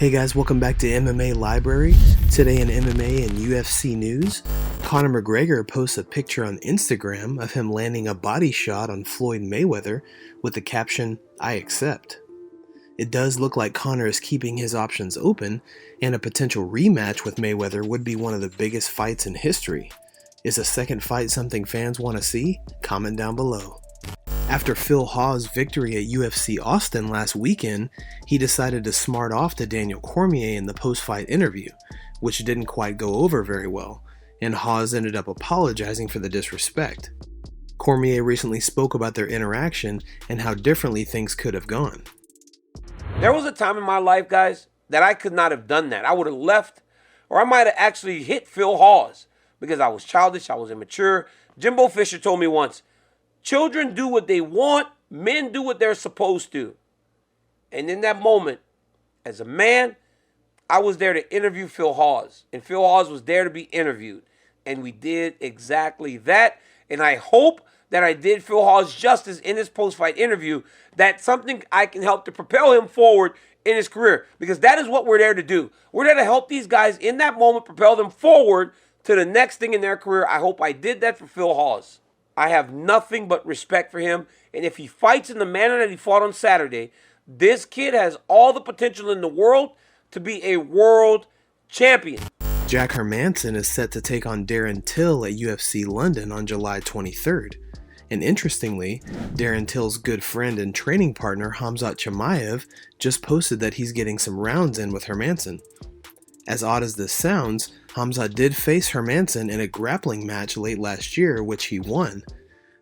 Hey guys, welcome back to MMA Library. Today in MMA and UFC news, Conor McGregor posts a picture on Instagram of him landing a body shot on Floyd Mayweather with the caption, "I accept." It does look like Conor is keeping his options open, and a potential rematch with Mayweather would be one of the biggest fights in history. Is a second fight something fans want to see? Comment down below. After Phil Hawes' victory at UFC Austin last weekend, he decided to smart off to Daniel Cormier in the post-fight interview, which didn't quite go over very well, and Hawes ended up apologizing for the disrespect. Cormier recently spoke about their interaction and how differently things could have gone. There was a time in my life, guys, that I could not have done that. I would have left, or I might have actually hit Phil Hawes because I was childish, I was immature. Jimbo Fisher told me once, children do what they want, men do what they're supposed to. And in that moment, as a man, I was there to interview Phil Hawes. And Phil Hawes was there to be interviewed. And we did exactly that. And I hope that I did Phil Hawes justice in his post-fight interview. That's something I can help to propel him forward in his career. Because that is what we're there to do. We're there to help these guys in that moment, propel them forward to the next thing in their career. I hope I did that for Phil Hawes. I have nothing but respect for him. And if he fights in the manner that he fought on Saturday, this kid has all the potential in the world to be a world champion. Jack Hermansson is set to take on Darren Till at UFC London on July 23rd. And interestingly, Darren Till's good friend and training partner Khamzat Chimaev just posted that he's getting some rounds in with Hermansson. As odd as this sounds, Khamzat did face Hermansson in a grappling match late last year, which he won.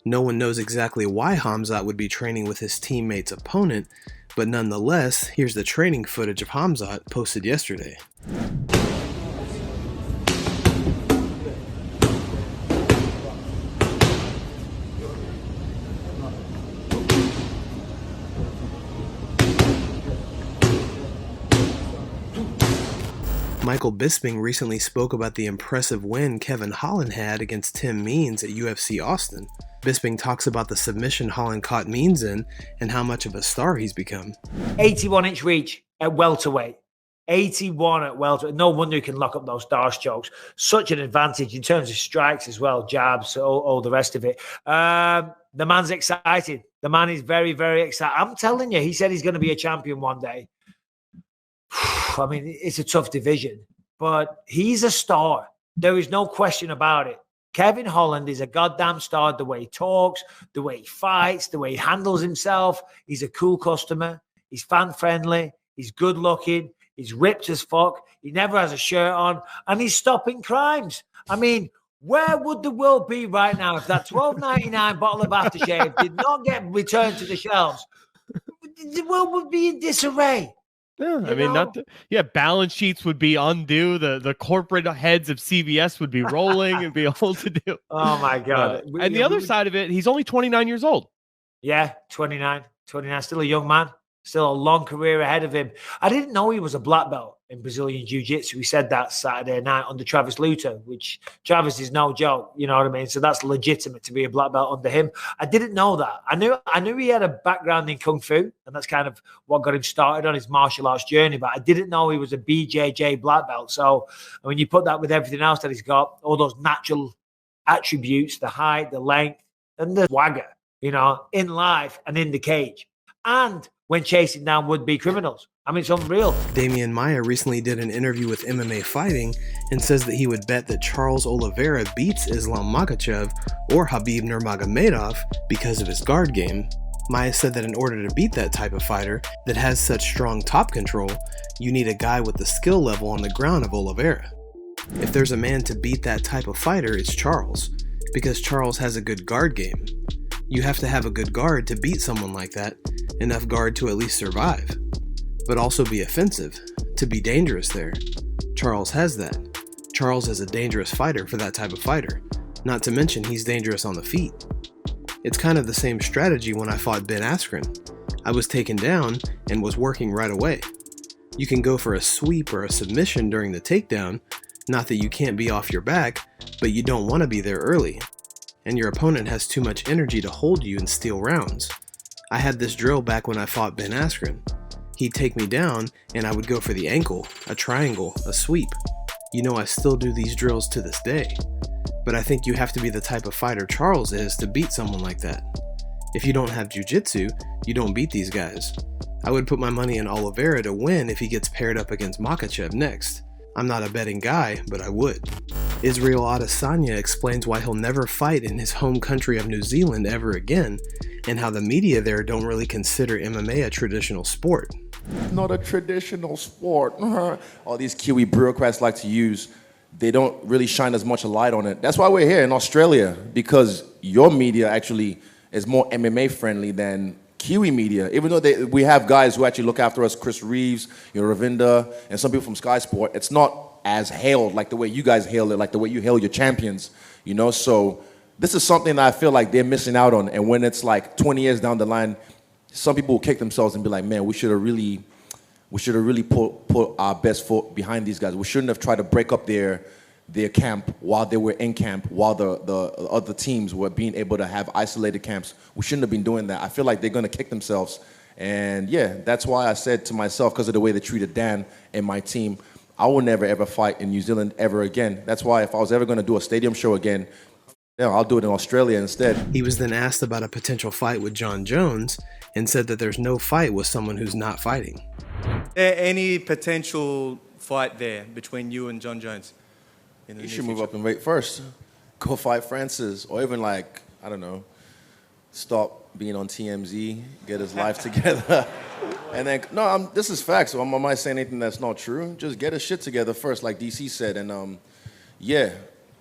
No one knows exactly why Khamzat would be training with his teammate's opponent, but nonetheless, here's the training footage of Khamzat posted yesterday. Michael Bisping recently spoke about the impressive win Kevin Holland had against Tim Means at UFC Austin. Bisping talks about the submission Holland caught Means in and how much of a star he's become. 81-inch reach at welterweight. 81 at welterweight. No wonder he can lock up those darce chokes. Such an advantage in terms of strikes as well, jabs, all the rest of it. The man's excited. The man is very, very excited. I'm telling you, he said he's going to be a champion one day. I mean, it's a tough division, but he's a star. There is no question about it. Kevin Holland is a goddamn star. The way he talks, the way he fights, the way he handles himself. He's a cool customer. He's fan-friendly. He's good-looking. He's ripped as fuck. He never has a shirt on, and he's stopping crimes. I mean, where would the world be right now if that $12.99 bottle of aftershave did not get returned to the shelves? The world would be in disarray. Yeah, I mean, balance sheets would be undue. The corporate heads of CVS would be rolling and be all to do. Oh my God. And the other side of it, he's only 29 years old. Yeah, 29, still a young man, still a long career ahead of him. I didn't know he was a black belt in Brazilian Jiu-Jitsu. We said that Saturday night under Travis Luter, which Travis is no joke, you know what I mean? So that's legitimate to be a black belt under him. I didn't know that. I knew he had a background in Kung Fu, and that's kind of what got him started on his martial arts journey, but I didn't know he was a BJJ black belt. So when you put that with everything else that he's got, all those natural attributes, the height, the length, and the swagger, you know, in life and in the cage, and when chasing down would-be criminals. I mean, it's unreal. Demian Maia recently did an interview with MMA Fighting and says that he would bet that Charles Oliveira beats Islam Makhachev or Khabib Nurmagomedov because of his guard game. Maia said that in order to beat that type of fighter that has such strong top control, you need a guy with the skill level on the ground of Oliveira. If there's a man to beat that type of fighter, it's Charles, because Charles has a good guard game. You have to have a good guard to beat someone like that, enough guard to at least survive, but also be offensive, to be dangerous there. Charles has that. Charles is a dangerous fighter for that type of fighter, not to mention he's dangerous on the feet. It's kind of the same strategy when I fought Ben Askren. I was taken down and was working right away. You can go for a sweep or a submission during the takedown, not that you can't be off your back, but you don't want to be there early. And your opponent has too much energy to hold you and steal rounds. I had this drill back when I fought Ben Askren. He'd take me down, and I would go for the ankle, a triangle, a sweep. You know, I still do these drills to this day. But I think you have to be the type of fighter Charles is to beat someone like that. If you don't have jiu-jitsu, you don't beat these guys. I would put my money on Oliveira to win if he gets paired up against Makhachev next. I'm not a betting guy, but I would. Isreal Adesanya explains why he'll never fight in his home country of New Zealand ever again, and how the media there don't really consider MMA a traditional sport. Not a traditional sport. All these Kiwi bureaucrats like to use, they don't really shine as much a light on it. That's why we're here in Australia, because your media actually is more MMA friendly than Kiwi media. Even though we have guys who actually look after us, Chris Reeves, Ravinda, and some people from Sky Sport, it's not as hailed like the way you guys hail it, like the way you hail your champions, So this is something that I feel like they're missing out on. And when it's like 20 years down the line, some people will kick themselves and be like, man, we should have really put our best foot behind these guys. We shouldn't have tried to break up their camp while they were in camp, while the other teams were being able to have isolated camps. We shouldn't have been doing that. I feel like they're going to kick themselves. And yeah, that's why I said to myself, because of the way they treated Dan and my team, I will never, ever fight in New Zealand ever again. That's why if I was ever going to do a stadium show again, I'll do it in Australia instead. He was then asked about a potential fight with Jon Jones and said that there's no fight with someone who's not fighting. Any potential fight there between you and Jon Jones? You should move up and wait first. Go fight Francis, or even stop being on TMZ, get his life together. And then, this is facts, so I might say anything that's not true. Just get his shit together first, like DC said, and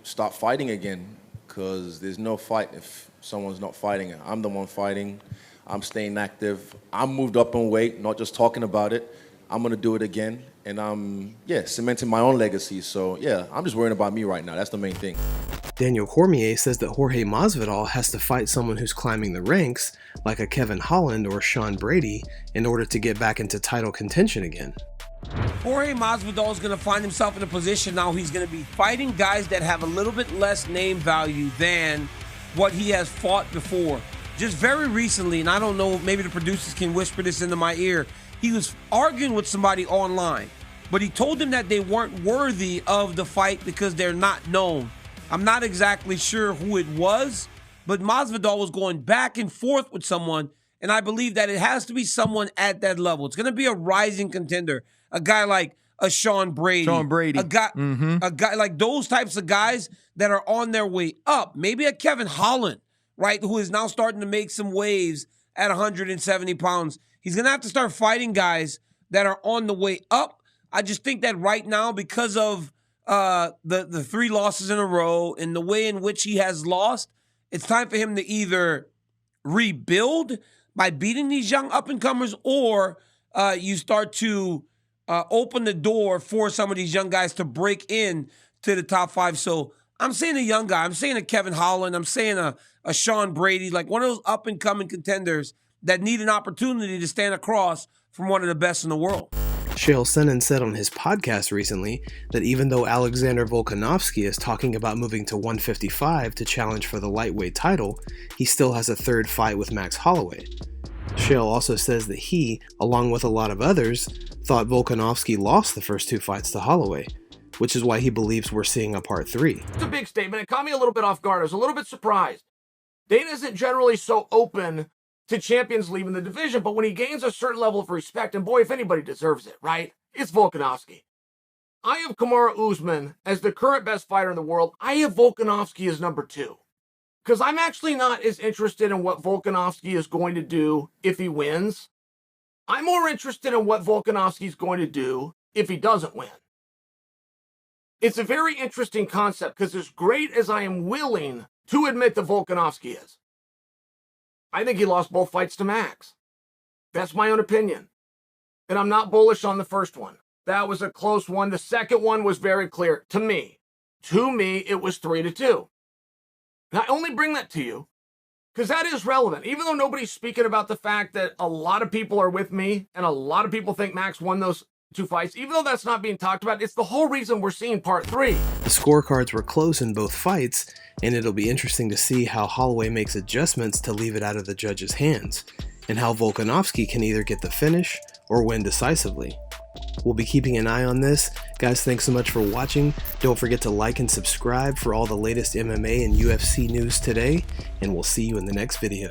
stop fighting again, because there's no fight if someone's not fighting. I'm the one fighting. I'm staying active. I'm moved up in weight, not just talking about it. I'm going to do it again, and I'm, cementing my own legacy. So, I'm just worrying about me right now. That's the main thing. Daniel Cormier says that Jorge Masvidal has to fight someone who's climbing the ranks, like a Kevin Holland or Sean Brady, in order to get back into title contention again. Jorge Masvidal is going to find himself in a position now he's going to be fighting guys that have a little bit less name value than what he has fought before. Just very recently, and I don't know, maybe the producers can whisper this into my ear, he was arguing with somebody online, but he told them that they weren't worthy of the fight because they're not known. I'm not exactly sure who it was, but Masvidal was going back and forth with someone, and I believe that it has to be someone at that level. It's going to be a rising contender, a guy like a Sean Brady. A guy like those types of guys that are on their way up. Maybe a Kevin Holland, right, who is now starting to make some waves at 170 pounds. He's going to have to start fighting guys that are on the way up. I just think that right now, because of the 3 losses in a row and the way in which he has lost, it's time for him to either rebuild by beating these young up-and-comers, or you start to open the door for some of these young guys to break in to the top 5. So I'm saying a young guy. I'm saying a Kevin Holland. I'm saying a Sean Brady, like one of those up-and-coming contenders that need an opportunity to stand across from one of the best in the world. Chael Sonnen said on his podcast recently that even though Alexander Volkanovski is talking about moving to 155 to challenge for the lightweight title, he still has a third fight with Max Holloway. Chael also says that he, along with a lot of others, thought Volkanovski lost the first 2 fights to Holloway, which is why he believes we're seeing a part 3. It's a big statement. It caught me a little bit off guard. I was a little bit surprised. Dana isn't generally so open to champions leaving the division, but when he gains a certain level of respect, and boy, if anybody deserves it, right, it's Volkanovski. I have Kamaru Usman as the current best fighter in the world. I have Volkanovski as number 2. Because I'm actually not as interested in what Volkanovski is going to do if he wins. I'm more interested in what Volkanovski is going to do if he doesn't win. It's a very interesting concept, because as great as I am willing to admit that Volkanovski is, I think he lost both fights to Max. That's my own opinion. And I'm not bullish on the first one. That was a close one. The second one was very clear to me. To me, it was 3-2. And I only bring that to you because that is relevant. Even though nobody's speaking about the fact that a lot of people are with me and a lot of people think Max won those 2 fights, even though that's not being talked about, it's the whole reason we're seeing part 3. The scorecards were close in both fights, and it'll be interesting to see how Holloway makes adjustments to leave it out of the judges' hands. and how Volkanovski can either get the finish or win decisively. We'll be keeping an eye on this. Guys, thanks so much for watching. Don't forget to like and subscribe for all the latest MMA and UFC news today, and we'll see you in the next video.